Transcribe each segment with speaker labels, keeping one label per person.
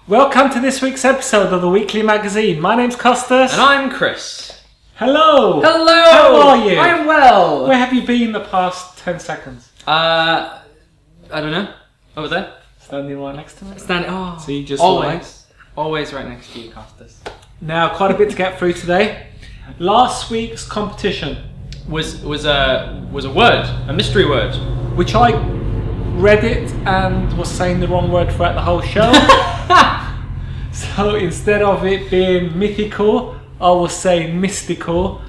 Speaker 1: Welcome to this week's episode of the Weekly Magazine. My name's Costas.
Speaker 2: And I'm Chris.
Speaker 1: Hello.
Speaker 2: Hello.
Speaker 1: How are you?
Speaker 2: I'm well.
Speaker 1: Where have you been the past 10 seconds?
Speaker 2: I don't know. Over there.
Speaker 1: Standing right next to me.
Speaker 2: Standing. Oh.
Speaker 1: So you just
Speaker 2: always right next to you, Costas.
Speaker 1: Now, quite a bit to get through today. Last week's competition
Speaker 2: was a word, a mystery word,
Speaker 1: which I read it and was saying the wrong word throughout the whole show. So instead of it being mythical, I was saying mystical.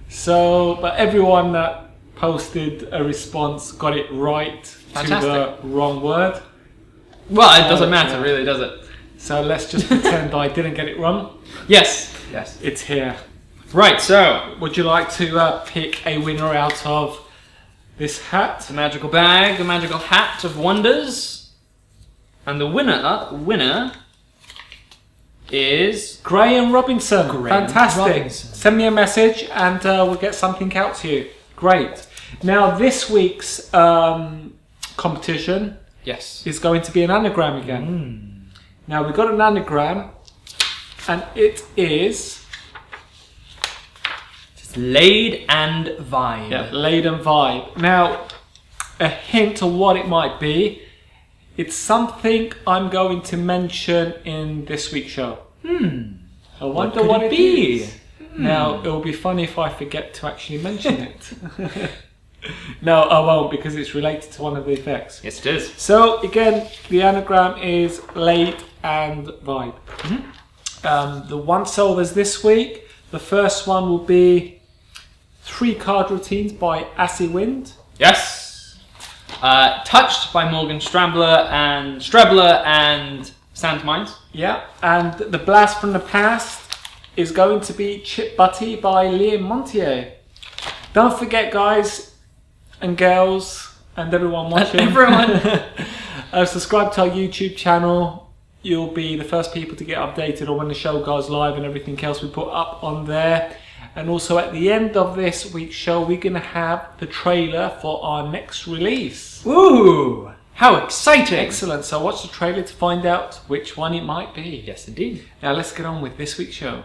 Speaker 1: So, but everyone that posted a response got it right.
Speaker 2: Fantastic.
Speaker 1: To the wrong word.
Speaker 2: Well, it doesn't matter, really, does it?
Speaker 1: So let's just pretend I didn't get it wrong.
Speaker 2: Yes.
Speaker 1: It's here.
Speaker 2: Right, so
Speaker 1: would you like to pick a winner out of this hat?
Speaker 2: The magical bag, the magical hat of wonders. And the winner is
Speaker 1: Graham Robinson. Fantastic. Send me a message and we'll get something out to you. Great. Now this week's competition is going to be an anagram again. Now we've got an anagram and it is
Speaker 2: Laid and Vibe.
Speaker 1: Yeah, Laid and Vibe. Now a hint of what it might be. It's something I'm going to mention in this week's show. I wonder what it is. Now, it'll be funny if I forget to actually mention it. No, I won't, because it's related to one of the effects.
Speaker 2: Yes, it is.
Speaker 1: So, again, the anagram is Laid and Vibe. The once-overs this week, the first one will be 3 card routines by Asi Wind.
Speaker 2: Yes. Touched by Morgan Strebler and Sans Minds.
Speaker 1: Yeah, and the blast from the past is going to be Chip Butty by Liam Montier. Don't forget, guys and girls and everyone watching. Subscribe to our YouTube channel. You'll be the first people to get updated on when the show goes live and everything else we put up on there. And also at the end of this week's show, we're going to have the trailer for our next release.
Speaker 2: Ooh, how exciting!
Speaker 1: Excellent. So watch the trailer to find out which one it might be.
Speaker 2: Yes, indeed.
Speaker 1: Now let's get on with this week's show.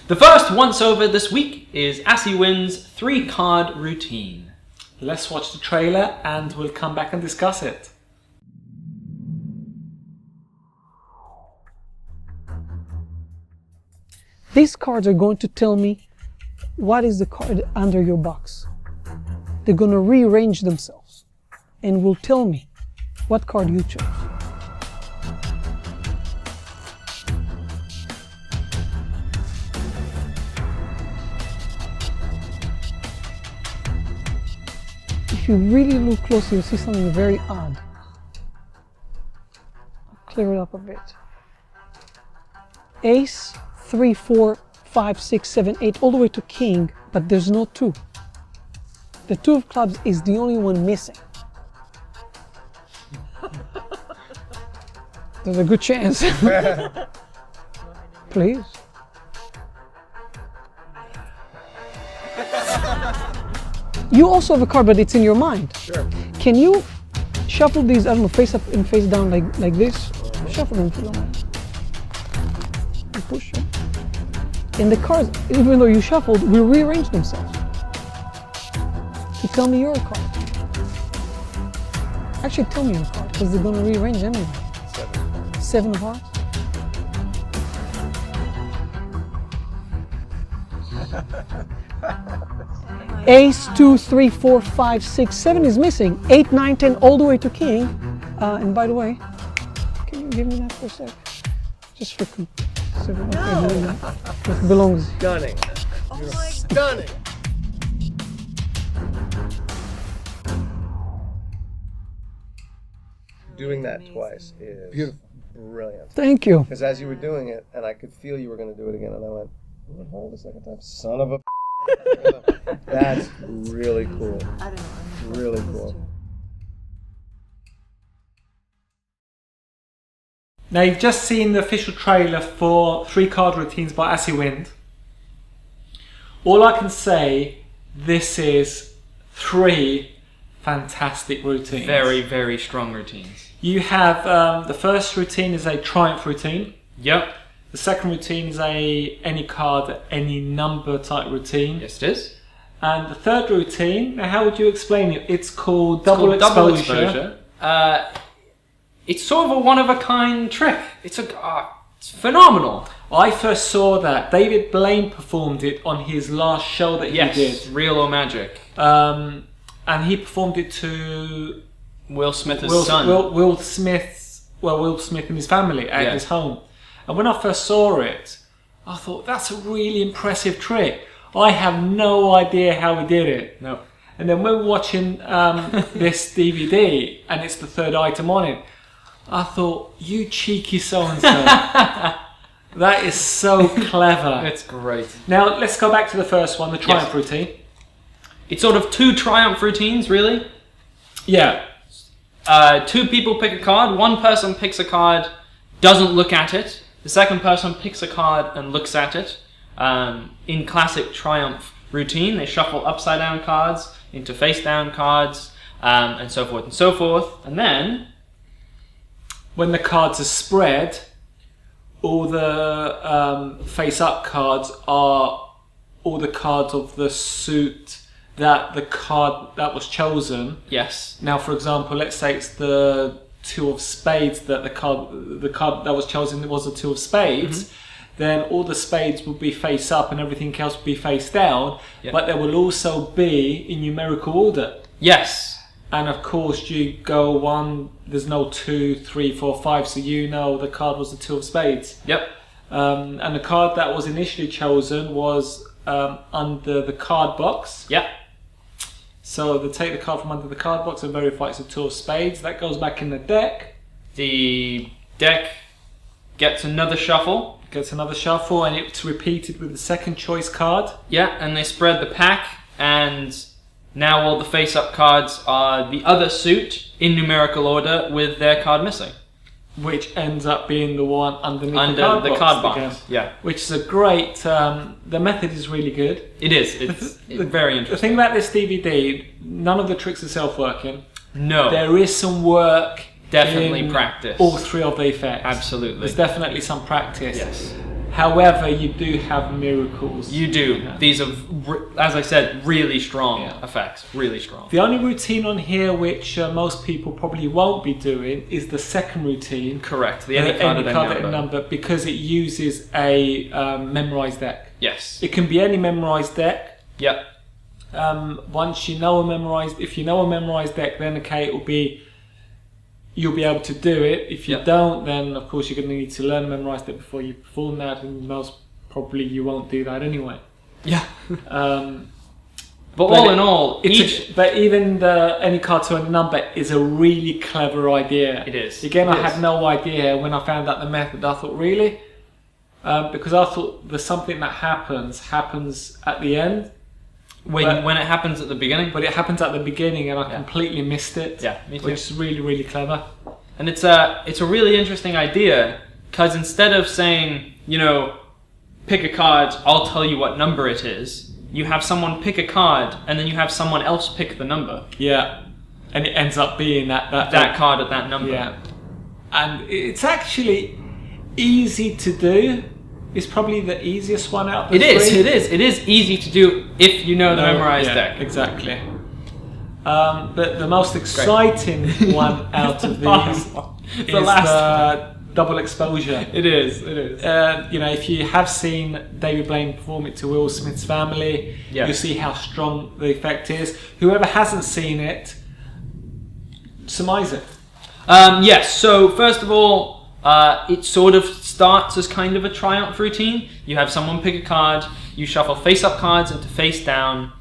Speaker 2: The first once-over this week is Asi Wind's 3-card routine.
Speaker 1: Let's watch the trailer and we'll come back and discuss it.
Speaker 3: These cards are going to tell me what is the card under your box. They're going to rearrange themselves and will tell me what card you chose. If you really look closely, you'll see something very odd. I'll clear it up a bit. Ace, 3, 4, 5, 6, 7, 8, all the way to King, but there's no 2. The 2 of clubs is the only one missing. There's a good chance. Please. You also have a card, but it's in your mind.
Speaker 4: Sure.
Speaker 3: Can you shuffle these, I don't know, face up and face down like this? Shuffle them if you don't mind. And push them. And the cards, even though you shuffled, will rearrange themselves to tell me your card. Actually, tell me your card, because they're going to rearrange anyway. 7 of hearts. Ace, 2, 3, 4, 5, 6, 7 is missing. 8, 9, 10, all the way to King. And by the way, can you give me that for a sec? Just for it belongs.
Speaker 4: Stunning. Stunning. Doing that twice is beautiful, brilliant.
Speaker 3: Thank you.
Speaker 4: Because as you were doing it, and I could feel you were going to do it again, and I went, hold a second time, son of a. That's really cool. Really cool.
Speaker 1: Now you've just seen the official trailer for 3 card routines by Asi Wind. All I can say, this is 3 fantastic routines.
Speaker 2: Very, very strong routines.
Speaker 1: You have the first routine is a triumph routine.
Speaker 2: Yep.
Speaker 1: The second routine is a any card, any number type routine.
Speaker 2: Yes, it is.
Speaker 1: And the third routine, now how would you explain it? It's called double exposure.
Speaker 2: It's sort of a one-of-a-kind trick. It's phenomenal.
Speaker 1: I first saw that. David Blaine performed it on his last show that he did.
Speaker 2: Real or Magic.
Speaker 1: And he performed it to
Speaker 2: Will Smith's son.
Speaker 1: Will Smith and his family at his home. And when I first saw it, I thought, that's a really impressive trick. I have no idea how he did it.
Speaker 2: No.
Speaker 1: And then when we're watching this DVD, and it's the third item on it, I thought, you cheeky so-and-so. That is so clever.
Speaker 2: It's great.
Speaker 1: Now, let's go back to the first one, the triumph routine.
Speaker 2: It's sort of two triumph routines, really.
Speaker 1: Yeah.
Speaker 2: Two people pick a card. One person picks a card, doesn't look at it. The second person picks a card and looks at it. In classic triumph routine, they shuffle upside down cards into face down cards, and so forth and so forth. And then,
Speaker 1: when the cards are spread, all the face up cards are all the cards of the suit that the card that was chosen.
Speaker 2: yes,
Speaker 1: Now, for example, let's say it's the two of spades that the card that was chosen was the two of spades. Then all the spades will be face up and everything else will be face down.
Speaker 2: Yep.
Speaker 1: But there will also be in numerical order.
Speaker 2: yes,
Speaker 1: And of course, you go one. There's no 2, 3, 4, 5. So you know the card was the two of spades.
Speaker 2: yep,
Speaker 1: And the card that was initially chosen was under the card box.
Speaker 2: yep.
Speaker 1: So they take the card from under the card box and verify it's a two of spades. That goes back in the deck.
Speaker 2: The deck gets another shuffle.
Speaker 1: Gets another shuffle, and it's repeated with the second choice card.
Speaker 2: Yeah, and they spread the pack, and now all the face-up cards are the other suit in numerical order with their card missing.
Speaker 1: Which ends up being the one underneath
Speaker 2: Under
Speaker 1: the
Speaker 2: the
Speaker 1: card
Speaker 2: card
Speaker 1: box.
Speaker 2: box. Yeah,
Speaker 1: Which is a great. The method is really good.
Speaker 2: it is. It's very
Speaker 1: The
Speaker 2: interesting.
Speaker 1: thing about this DVD, none of the tricks are self-working.
Speaker 2: No,
Speaker 1: There is some work.
Speaker 2: definitely
Speaker 1: in
Speaker 2: practice.
Speaker 1: all three of the effects.
Speaker 2: Absolutely.
Speaker 1: There's definitely some practice.
Speaker 2: Yes.
Speaker 1: However, you do have miracles.
Speaker 2: You do.
Speaker 1: Yeah.
Speaker 2: These are, as I said, really strong
Speaker 1: Yeah.
Speaker 2: effects. Really strong.
Speaker 1: The only routine on here which most people probably won't be doing is the second routine.
Speaker 2: Correct. The any card at any number.
Speaker 1: Because it uses a memorized deck.
Speaker 2: Yes.
Speaker 1: It can be any memorized deck.
Speaker 2: Yep.
Speaker 1: Once you know if you know a memorized deck, then okay, you'll be able to do it. If you
Speaker 2: Yep.
Speaker 1: don't, then of course you're going to need to learn a memorized deck before you perform that, and most probably you won't do that anyway.
Speaker 2: Yeah.
Speaker 1: Um,
Speaker 2: But all in all,
Speaker 1: but even the any card to any number is a really clever idea.
Speaker 2: It is.
Speaker 1: Again,
Speaker 2: It
Speaker 1: I
Speaker 2: is.
Speaker 1: had no idea when I found out the method. I thought, really? Because I thought there's something that happens at the end.
Speaker 2: when it happens at the beginning.
Speaker 1: But it happens at the beginning, and I completely missed it.
Speaker 2: Yeah, me too.
Speaker 1: Which is really, really clever.
Speaker 2: And it's a really interesting idea, because instead of saying, pick a card, I'll tell you what number it is, you have someone pick a card, and then you have someone else pick the number.
Speaker 1: Yeah, and it ends up being that
Speaker 2: card at that number.
Speaker 1: Yeah, and it's actually easy to do. It's probably the easiest one out of the three.
Speaker 2: It is easy to do if you know the memorized deck.
Speaker 1: Exactly. But the most exciting one out of these is the double exposure.
Speaker 2: It is.
Speaker 1: If you have seen David Blaine perform it to Will Smith's family,
Speaker 2: Yeah.
Speaker 1: you'll see how strong the effect is. Whoever hasn't seen it, surmise it.
Speaker 2: Yes, so first of all, it sort of starts as kind of a triumph routine. You have someone pick a card, you shuffle face-up cards into face-down,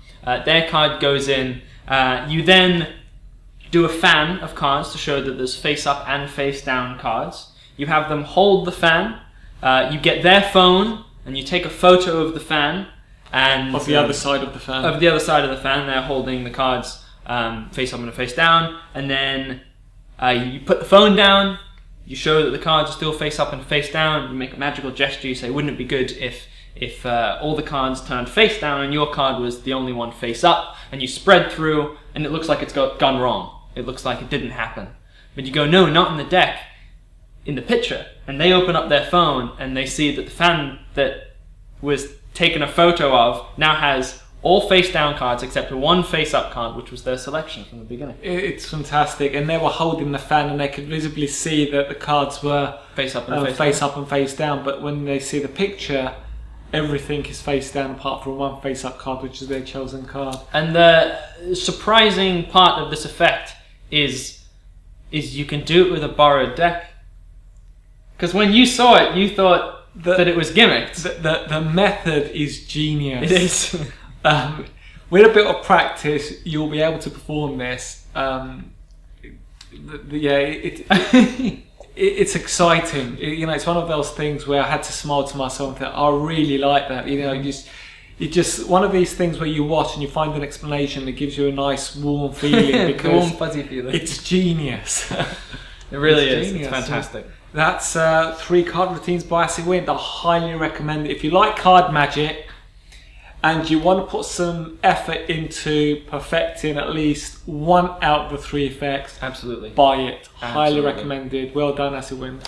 Speaker 2: their card goes in, you then do a fan of cards to show that there's face-up and face-down cards. You have them hold the fan, you get their phone, and you take a photo of the fan, and
Speaker 1: Of the other side of the fan.
Speaker 2: of the other side of the fan, they're holding the cards face-up and face-down, and then you put the phone down, you show that the cards are still face up and face down. You make a magical gesture. You say, wouldn't it be good if all the cards turned face down and your card was the only one face up? And you spread through and it looks like it's gone wrong. It looks like it didn't happen. But you go, no, not in the deck, in the picture. And they open up their phone and they see that the fan that was taken a photo of now has all face down cards except one face up card, which was their selection from the beginning.
Speaker 1: It's fantastic, and they were holding the fan, and they could visibly see that the cards were
Speaker 2: Face up and
Speaker 1: face up and face down. But when they see the picture, everything is face down apart from one face up card, which is their chosen card.
Speaker 2: And the surprising part of this effect is you can do it with a borrowed deck. Because when you saw it, you thought that it was gimmicked.
Speaker 1: The method is genius.
Speaker 2: It is.
Speaker 1: With a bit of practice, you'll be able to perform this. It's exciting. It's one of those things where I had to smile to myself and think, I really like that. It just one of these things where you watch and you find an explanation that gives you a nice warm feeling because
Speaker 2: warm fuzzy feeling.
Speaker 1: It's genius.
Speaker 2: It really is.
Speaker 1: Genius.
Speaker 2: It's fantastic.
Speaker 1: That's 3 card routines by Asi Wind. I highly recommend it. If you like card magic and you want to put some effort into perfecting at least 1 out of the 3 effects,
Speaker 2: Absolutely.
Speaker 1: buy it. Highly
Speaker 2: Absolutely.
Speaker 1: recommended. Well done, Asi Wind.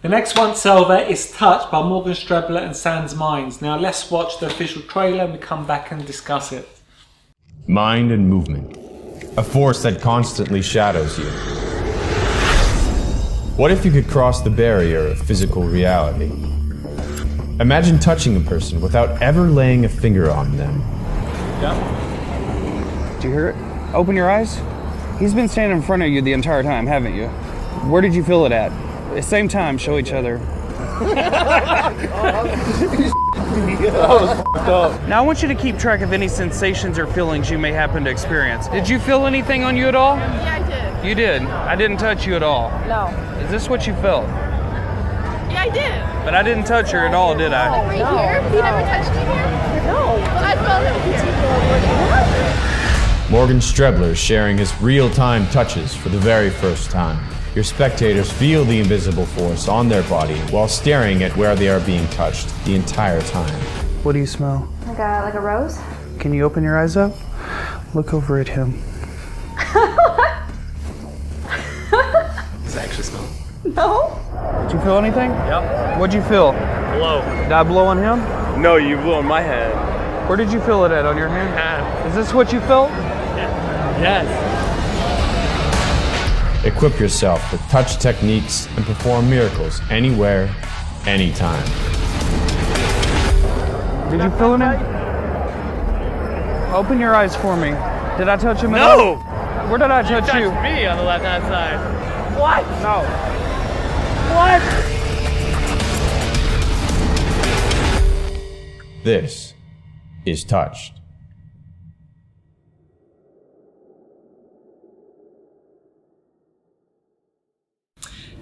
Speaker 1: The next once over is Touch by Morgan Strebler and Sans Minds. Now let's watch the official trailer and we come back and discuss it.
Speaker 5: Mind and movement. A force that constantly shadows you. What if you could cross the barrier of physical reality? Imagine touching a person without ever laying a finger on them.
Speaker 6: Do you hear it? Open your eyes. He's been standing in front of you the entire time, haven't you? Where did you feel it at? At the same time, show each other. Now I want you to keep track of any sensations or feelings you may happen to experience. Did you feel anything on you at all?
Speaker 7: Yeah, I did.
Speaker 6: You did. I didn't touch you at all.
Speaker 7: No.
Speaker 6: Is this what you felt?
Speaker 7: Yeah, I did.
Speaker 6: But I didn't touch her at all, did I?
Speaker 7: Right here? He never touched me here? No. Well, I felt him here.
Speaker 5: Morgan Strebler sharing his real-time touches for the very first time. Your spectators feel the invisible force on their body while staring at where they are being touched the entire time.
Speaker 6: What do you smell?
Speaker 7: Like a rose?
Speaker 6: Can you open your eyes up? Look over at him.
Speaker 1: Does it actually smell?
Speaker 7: No.
Speaker 6: Did you feel anything?
Speaker 8: Yep.
Speaker 6: What'd you feel?
Speaker 8: Blow.
Speaker 6: Did I blow on him?
Speaker 8: No, you blew on my hand.
Speaker 6: Where did you feel it at? On your hand? Is this what you felt?
Speaker 8: Yes.
Speaker 5: Equip yourself with touch techniques and perform miracles anywhere, anytime.
Speaker 6: Did you feel it? Open your eyes for me. Did I touch him at all?
Speaker 8: No!
Speaker 6: Where did I touch you?
Speaker 8: me on the left-hand side.
Speaker 6: What? No.
Speaker 5: What? This is Touched.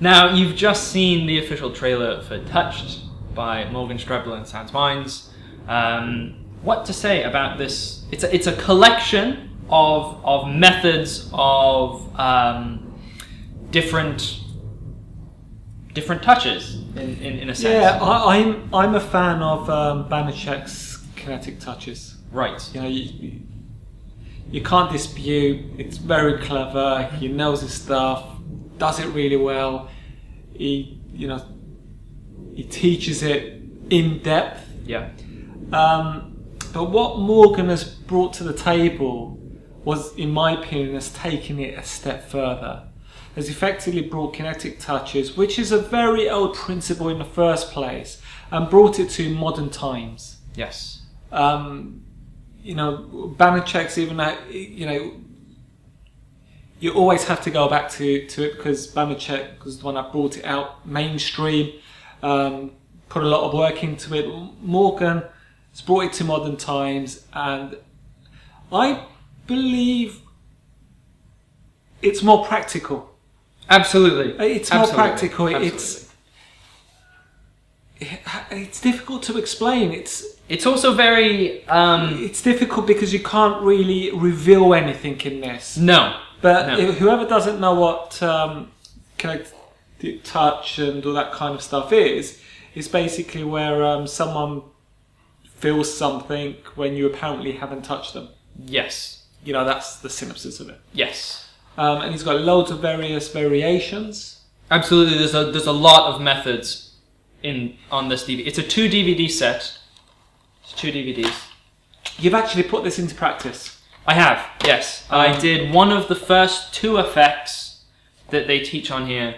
Speaker 2: Now, you've just seen the official trailer for Touched by Morgan Strebler and Sans Minds. What to say about this? It's a collection of methods of different touches in a sense.
Speaker 1: Yeah, I'm a fan of Banachek's kinetic touches.
Speaker 2: Right.
Speaker 1: You can't dispute. It's very clever. He knows his stuff. Does it really well. He teaches it in depth.
Speaker 2: Yeah.
Speaker 1: But what Morgan has brought to the table was, in my opinion, has taken it a step further. Has effectively brought kinetic touches, which is a very old principle in the first place, and brought it to modern times.
Speaker 2: Yes.
Speaker 1: Banachek's even you always have to go back to it because Banachek was the one that brought it out mainstream, put a lot of work into it. Morgan has brought it to modern times, and I believe it's more practical.
Speaker 2: Absolutely.
Speaker 1: It's more
Speaker 2: Absolutely.
Speaker 1: practical.
Speaker 2: Absolutely.
Speaker 1: It's difficult to explain.
Speaker 2: It's also very
Speaker 1: It's difficult because you can't really reveal anything in this.
Speaker 2: no.
Speaker 1: But
Speaker 2: No.
Speaker 1: whoever doesn't know what touch and all that kind of stuff is basically where someone feel something when you apparently haven't touched them.
Speaker 2: Yes.
Speaker 1: You know, that's the synopsis of it.
Speaker 2: Yes.
Speaker 1: And he's got loads of various variations.
Speaker 2: Absolutely. There's a lot of methods on this DVD. It's a 2 DVD set. It's 2 DVDs.
Speaker 1: You've actually put this into practice.
Speaker 2: I have, yes. I did one of the first 2 effects that they teach on here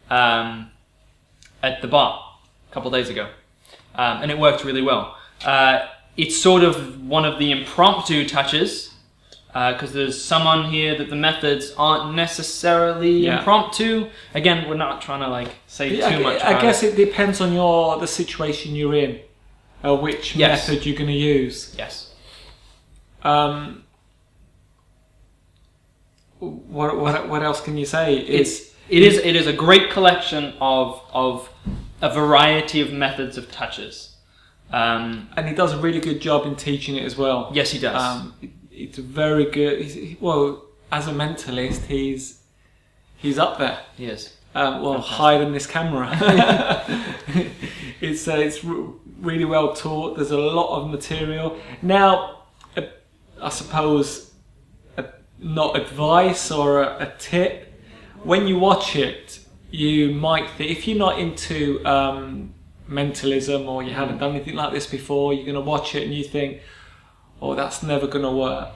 Speaker 2: at the bar a couple days ago. And it worked really well. It's sort of one of the impromptu touches, because there's some on here that the methods aren't necessarily impromptu. Again, we're not trying to like say too much about
Speaker 1: I guess it depends on the situation you're in, which method you're going to use.
Speaker 2: Yes.
Speaker 1: What else can you say?
Speaker 2: It is a great collection of a variety of methods of touches.
Speaker 1: And he does a really good job in teaching it as well.
Speaker 2: Yes, he does.
Speaker 1: It's very good. Well, as a mentalist, he's up there.
Speaker 2: He is.
Speaker 1: Higher than this camera. It's really well taught. There's a lot of material. Now, I suppose, not advice or a tip. When you watch it, you might think, if you're not into mentalism or you haven't done anything like this before, you're going to watch it and you think, oh, that's never going to work.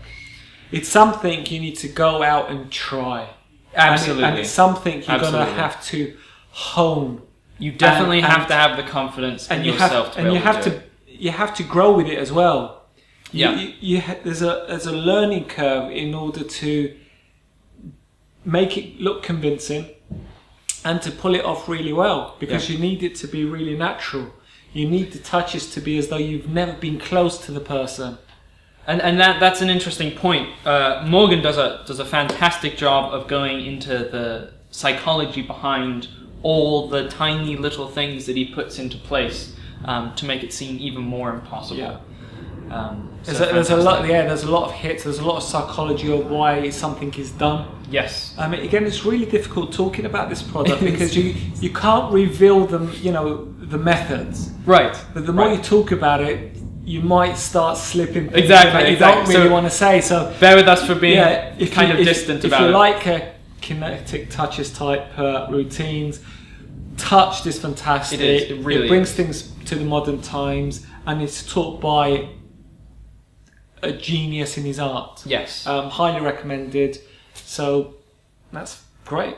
Speaker 1: It's something you need to go out and try.
Speaker 2: Absolutely.
Speaker 1: And it's something you're going to have to hone.
Speaker 2: You definitely have to have the confidence in yourself
Speaker 1: you have to grow with it as well.
Speaker 2: Yeah.
Speaker 1: There's a learning curve in order to make it look convincing and to pull it off really well, because you need it to be really natural. You need the touches to be as though you've never been close to the person.
Speaker 2: And that's an interesting point. Morgan does a fantastic job of going into the psychology behind all the tiny little things that he puts into place to make it seem even more impossible.
Speaker 1: Yeah. There's a lot of hits. There's a lot of psychology of why something is done.
Speaker 2: Yes.
Speaker 1: Again, it's really difficult talking about this product because you can't reveal them. The methods.
Speaker 2: Right.
Speaker 1: But the more you talk about it, you might start slipping things
Speaker 2: that
Speaker 1: you don't really want to say. So
Speaker 2: bear with us for being distant about it.
Speaker 1: If you like kinetic touches type routines, Touched is fantastic.
Speaker 2: It is. It really
Speaker 1: brings things to the modern times, and it's taught by a genius in his art.
Speaker 2: Yes.
Speaker 1: Highly recommended. So that's great.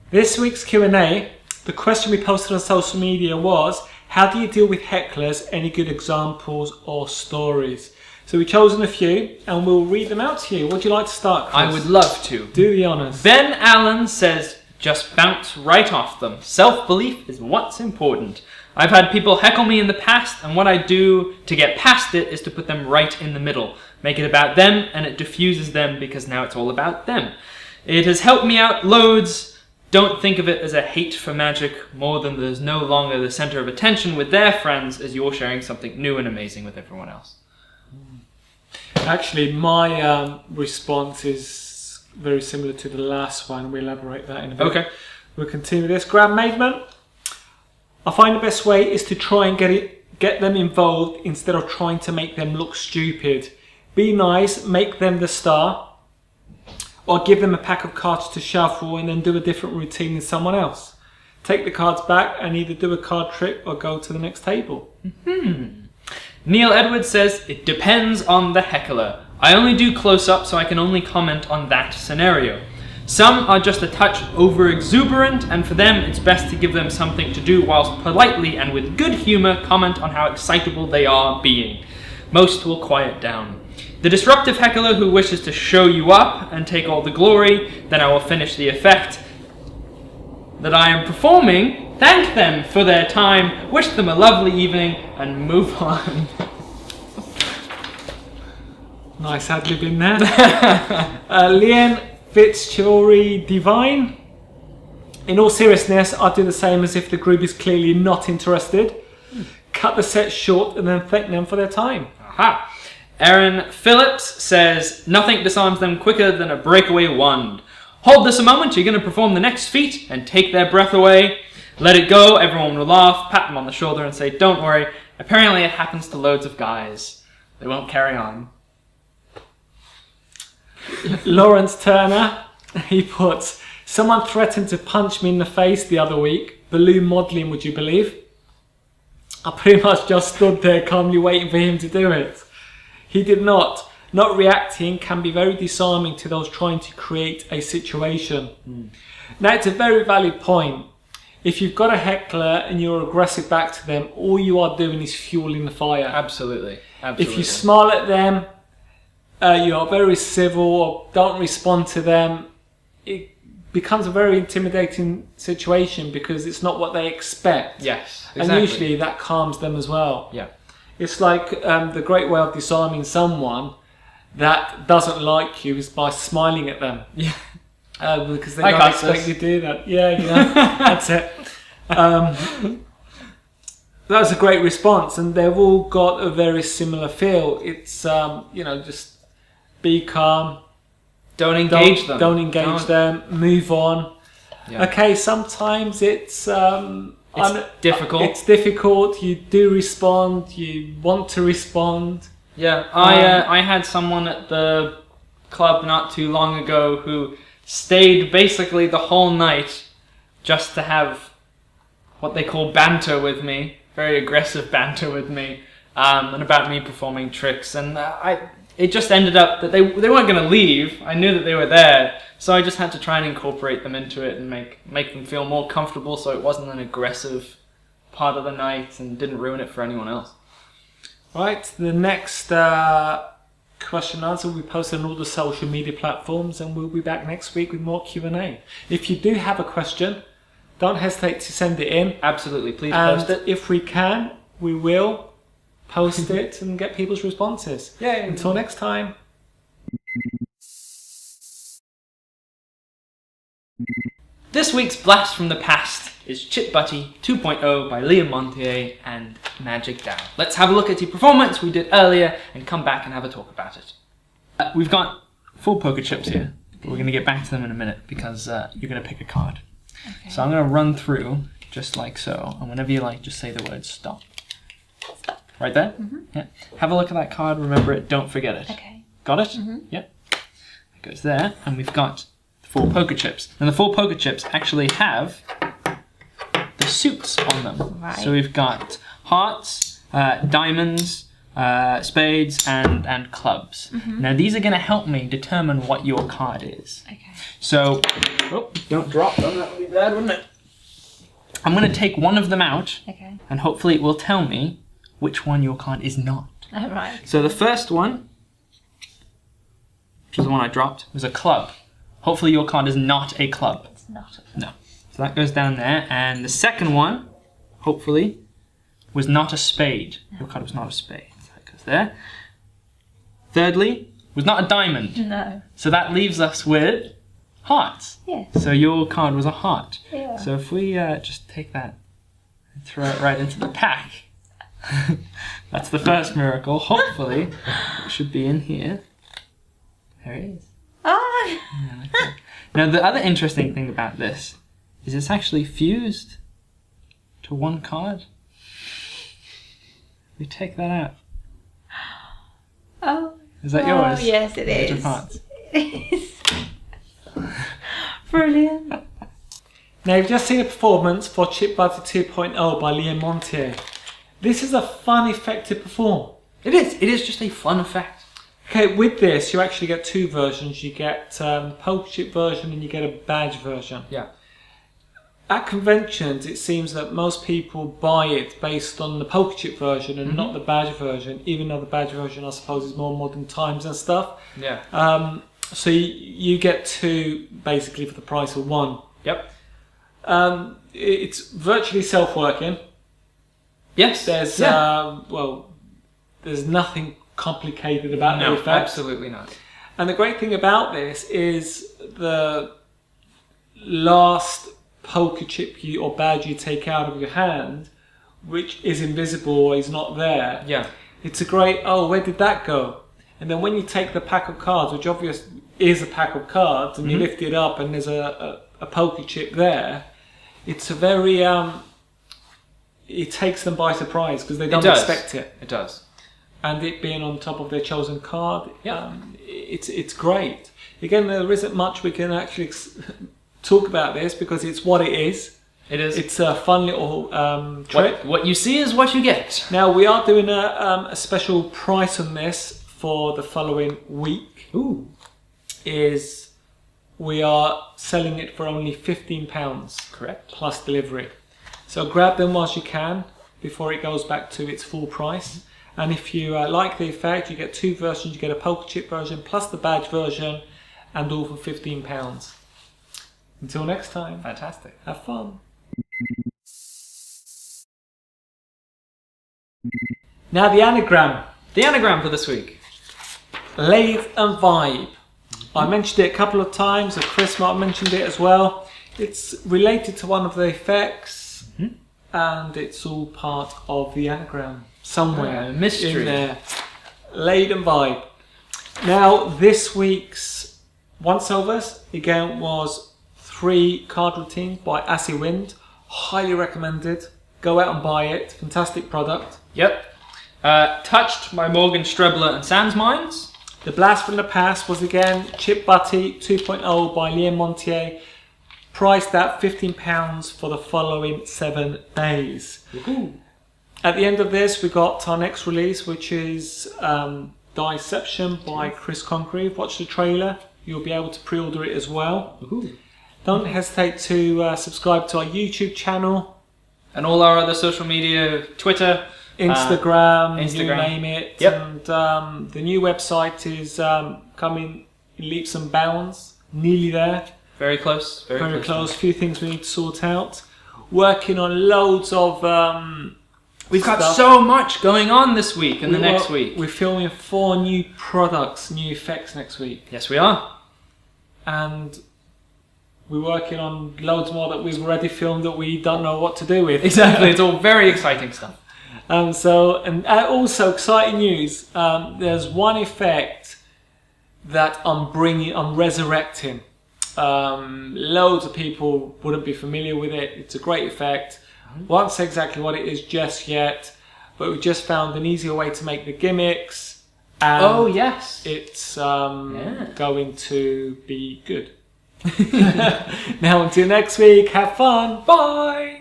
Speaker 1: This week's Q&A, the question we posted on social media was, how do you deal with hecklers? Any good examples or stories? So we've chosen a few and we'll read them out to you. Would you like to start, Chris?
Speaker 2: I would love to.
Speaker 1: Do the honours.
Speaker 2: Ben Allen says, just bounce right off them. Self-belief is what's important. I've had people heckle me in the past, and what I do to get past it is to put them right in the middle. Make it about them, and it diffuses them because now it's all about them. It has helped me out loads. Don't think of it as a hate for magic more than there's no longer the center of attention with their friends as you're sharing something new and amazing with everyone else.
Speaker 1: Actually, my response is very similar to the last one. We'll elaborate that in a bit.
Speaker 2: Okay.
Speaker 1: We'll continue this. Graham Maidman. I find the best way is to try and get them involved instead of trying to make them look stupid. Be nice, make them the star, or give them a pack of cards to shuffle and then do a different routine than someone else. Take the cards back and either do a card trick or go to the next table.
Speaker 2: Neil Edwards says, it depends on the heckler. I only do close-up, so I can only comment on that scenario. Some are just a touch over-exuberant, and for them it's best to give them something to do whilst politely and with good humour comment on how excitable they are being. Most will quiet down. The disruptive heckler who wishes to show you up and take all the glory, then I will finish the effect that I am performing, thank them for their time, wish them a lovely evening, and move on.
Speaker 1: Nice ad-lib in there. Liam Fitzgerald Divine. In all seriousness, I'd do the same as if the group is clearly not interested. Cut the set short and then thank them for their time.
Speaker 2: Aha. Aaron Phillips says, nothing disarms them quicker than a breakaway wand. Hold this a moment, you're going to perform the next feat and take their breath away. let it go, everyone will laugh, pat them on the shoulder and say, don't worry. Apparently it happens to loads of guys. They won't carry on.
Speaker 1: Lawrence Turner, he puts, someone threatened to punch me in the face the other week. Balloon modelling, would you believe? I pretty much just stood there calmly waiting for him to do it. He did not. Not reacting can be very disarming to those trying to create a situation. Now, it's a very valid point. If you've got a heckler and you're aggressive back to them, all you are doing is fueling the fire.
Speaker 2: Absolutely.
Speaker 1: If you smile at them, you are very civil or don't respond to them, it becomes a very intimidating situation because it's not what they expect.
Speaker 2: Yes, exactly.
Speaker 1: And usually that calms them as well.
Speaker 2: Yeah.
Speaker 1: It's like the great way of disarming someone that doesn't like you is by smiling at them.
Speaker 2: Yeah.
Speaker 1: Because they don't expect you to do that. Yeah, that's it. That was a great response, and they've all got a very similar feel. It's just be calm.
Speaker 2: Don't engage them.
Speaker 1: Don't engage them. Move on. Yeah. Okay, sometimes it's
Speaker 2: difficult.
Speaker 1: It's difficult. You do respond. You want to respond.
Speaker 2: Yeah, I had someone at the club not too long ago who stayed basically the whole night just to have what they call banter with me, very aggressive banter with me, and about me performing tricks. And it just ended up that they weren't going to leave. I knew that they were there, so I just had to try and incorporate them into it and make them feel more comfortable, so it wasn't an aggressive part of the night and didn't ruin it for anyone else.
Speaker 1: Right, the next question and answer will be posted on all the social media platforms, and we'll be back next week with more Q&A. If you do have a question, don't hesitate to send it in.
Speaker 2: Absolutely, please
Speaker 1: and
Speaker 2: post it.
Speaker 1: If we can, we will post it and get people's responses.
Speaker 2: Yay.
Speaker 1: Until next time.
Speaker 2: This week's Blast from the Past is Chip Butty 2.0 by Liam Montier and Magic Tao. Let's have a look at the performance we did earlier and come back and have a talk about it. We've got 4 poker chips here. We're going to get back to them in a minute because you're going to pick a card. Okay. So I'm going to run through just like so, and whenever you like, just say the word stop.
Speaker 7: Stop.
Speaker 2: Right there? Mm-hmm. Yeah. Have a look at that card, remember it, don't forget it.
Speaker 7: Okay.
Speaker 2: Got it?
Speaker 7: Mm-hmm.
Speaker 2: Yep. It goes there, and we've got 4 poker chips. And the 4 poker chips actually have the suits on them.
Speaker 7: Right.
Speaker 2: So we've got hearts, diamonds, spades, and clubs. Mm-hmm. Now these are going to help me determine what your card is.
Speaker 7: Okay.
Speaker 2: So, don't drop them, that would be bad, wouldn't it? I'm going to take one of them out,
Speaker 7: okay,
Speaker 2: and hopefully it will tell me which one your card is not.
Speaker 7: Oh, right.
Speaker 2: So the first one, which is the one I dropped, was a club. Hopefully your card is not a club.
Speaker 7: It's not a club.
Speaker 2: No. So that goes down there. And the second one, hopefully, was not a spade. No. Your card was not a spade. So that goes there. Thirdly, was not a diamond.
Speaker 7: No.
Speaker 2: So that leaves us with hearts.
Speaker 7: Yes.
Speaker 2: So your card was a heart.
Speaker 7: Yeah.
Speaker 2: So if we just take that and throw it right into the pack. That's the first miracle. Hopefully, it should be in here. There it is.
Speaker 7: Ah!
Speaker 2: Yeah, like that. Now the other interesting thing about this is it's actually fused to one card. We take that out.
Speaker 7: Oh.
Speaker 2: Is that yours?
Speaker 7: Oh, yes, it
Speaker 2: Magic
Speaker 7: is.
Speaker 2: Hearts.
Speaker 7: It is. Brilliant.
Speaker 1: Now you've just seen a performance for Chip Butty 2.0 by Liam Montier. This is a fun, effective perform.
Speaker 2: It is. It is just a fun effect.
Speaker 1: Okay, with this you actually get 2 versions. You get poker chip version and you get a badge version.
Speaker 2: Yeah.
Speaker 1: At conventions, it seems that most people buy it based on the poker chip version and not the badge version, even though the badge version, I suppose, is more modern times and stuff.
Speaker 2: Yeah.
Speaker 1: So you get 2 basically for the price of 1.
Speaker 2: Yep.
Speaker 1: It's virtually self-working.
Speaker 2: Yes.
Speaker 1: There's there's nothing complicated about the effect.
Speaker 2: Absolutely not.
Speaker 1: And the great thing about this is the last poker chip or badge you take out of your hand, which is invisible or is not there.
Speaker 2: Yeah.
Speaker 1: It's a great, where did that go? And then when you take the pack of cards, which obviously is a pack of cards, and you lift it up and there's a poker chip there, it's a very it takes them by surprise because they don't expect it.
Speaker 2: It does.
Speaker 1: And it being on top of their chosen card, it's great. Again, there isn't much we can actually talk about this because it's what it is.
Speaker 2: It is.
Speaker 1: It's a fun little trick.
Speaker 2: What you see is what you get.
Speaker 1: Now we are doing a special price on this for the following week.
Speaker 2: Ooh.
Speaker 1: We are selling it for only £15.
Speaker 2: Correct.
Speaker 1: Plus delivery. So grab them whilst you can before it goes back to its full price. And if you like the effect, you get 2 versions. You get a poker chip version plus the badge version, and all for £15. Until next time.
Speaker 2: Fantastic.
Speaker 1: Have fun. Now the anagram.
Speaker 2: The anagram for this week.
Speaker 1: Lathe and vibe. I mentioned it a couple of times, and Chris might have mentioned it as well. It's related to one of the effects, and it's all part of the anagram somewhere
Speaker 2: mystery
Speaker 1: in there. Lathe and vibe. Now this week's once overs again was 3 card routines by Asi Wind. Highly recommended. Go out and buy it. Fantastic product.
Speaker 2: Yep. Touched by Morgan Strebler and Sans Minds.
Speaker 1: The Blast from the Past was again Chip Butty 2.0 by Liam Montier, priced at £15 for the following 7 days.
Speaker 2: Woohoo.
Speaker 1: At the end of this, we got our next release, which is Disception by Chris Congreve. Watch the trailer, you'll be able to pre-order it as well.
Speaker 2: Woohoo.
Speaker 1: Don't hesitate to subscribe to our YouTube channel.
Speaker 2: And all our other social media, Twitter,
Speaker 1: Instagram, you name it.
Speaker 2: Yep.
Speaker 1: And the new website is coming in leaps and bounds. Nearly there.
Speaker 2: Very close.
Speaker 1: Very close. A few things we need to sort out. Working on loads of
Speaker 2: We've got
Speaker 1: stuff.
Speaker 2: so much going on this week and the next week.
Speaker 1: We're filming 4 new products, new effects next week.
Speaker 2: Yes, we are.
Speaker 1: And we're working on loads more that we've already filmed that we don't know what to do with.
Speaker 2: Exactly. It's all very exciting stuff.
Speaker 1: And also exciting news. There's one effect that I'm resurrecting. Loads of people wouldn't be familiar with it. It's a great effect. Won't say exactly what it is just yet, but we just found an easier way to make the gimmicks. And
Speaker 2: oh yes,
Speaker 1: it's going to be good. Now until next week, have fun. Bye.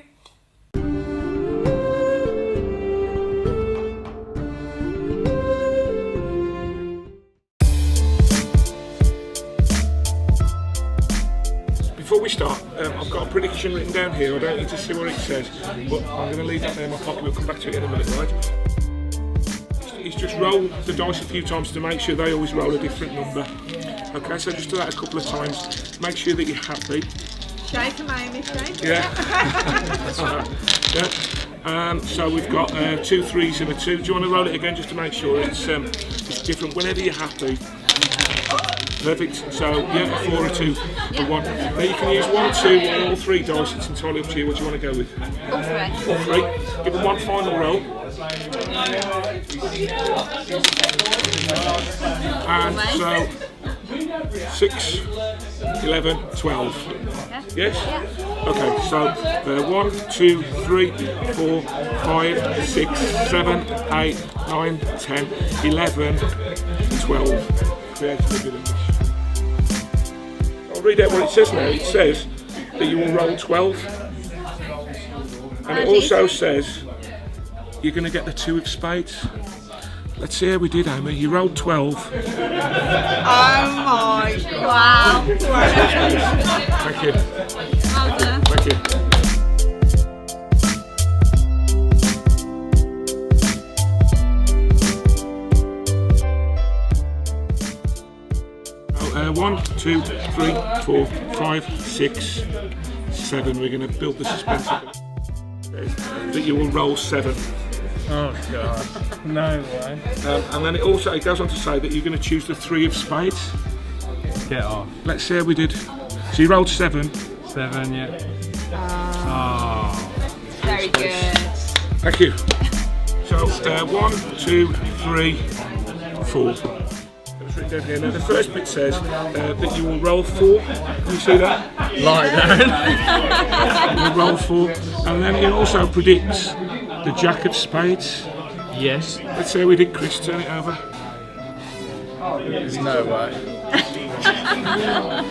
Speaker 9: Before we start, I've got a prediction written down here. I don't need to see what it says, but I'm going to leave that there in my pocket. We'll come back to it in a minute, right? He's just rolled the dice a few times to make sure they always roll a different number. Okay, so just do that a couple of times. Make sure that you're happy.
Speaker 7: Shake them, Amy, shake.
Speaker 9: Yeah. Yeah. So we've got 2 3s and a 2. Do you want to roll it again just to make sure it's different? Whenever you're happy. Perfect. So yeah, a 4, a 2, a 1. Now you can use 1, 2, or all 3 dice. It's entirely up to you what you want to go with.
Speaker 7: All 3.
Speaker 9: All 3. Give them one final roll. And so 6, 11, 12. Yes? Okay, so 1, 2, 3, 4, 5, 6, 7, 8, 9, 10, 11, 12. I'll read out what it says now. It says that you will roll 12, and it also says you're going to get the 2 of spades. Let's see how we did, Amy. You rolled 12.
Speaker 7: Oh my! Wow!
Speaker 9: Thank you.
Speaker 7: Well done.
Speaker 9: Thank you. 1, 2, 3, 4, 5, 6, 7. We're going to build the suspense up. That you will roll 7.
Speaker 1: Oh god. No way.
Speaker 9: And then it goes on to say that you're going to choose the 3 of spades.
Speaker 1: Get off.
Speaker 9: Let's see how we did. So you rolled 7.
Speaker 1: 7, yeah.
Speaker 7: Very good.
Speaker 9: Thank you. So 1, 2, 3, 4. Down here. Now the first bit says that you will roll 4. Can you see that?
Speaker 1: Like that.
Speaker 9: the roll for, and then it also predicts the Jack of Spades.
Speaker 2: Yes.
Speaker 9: Let's say we did Chris turn it over.
Speaker 8: There's no way.
Speaker 7: That's really clever.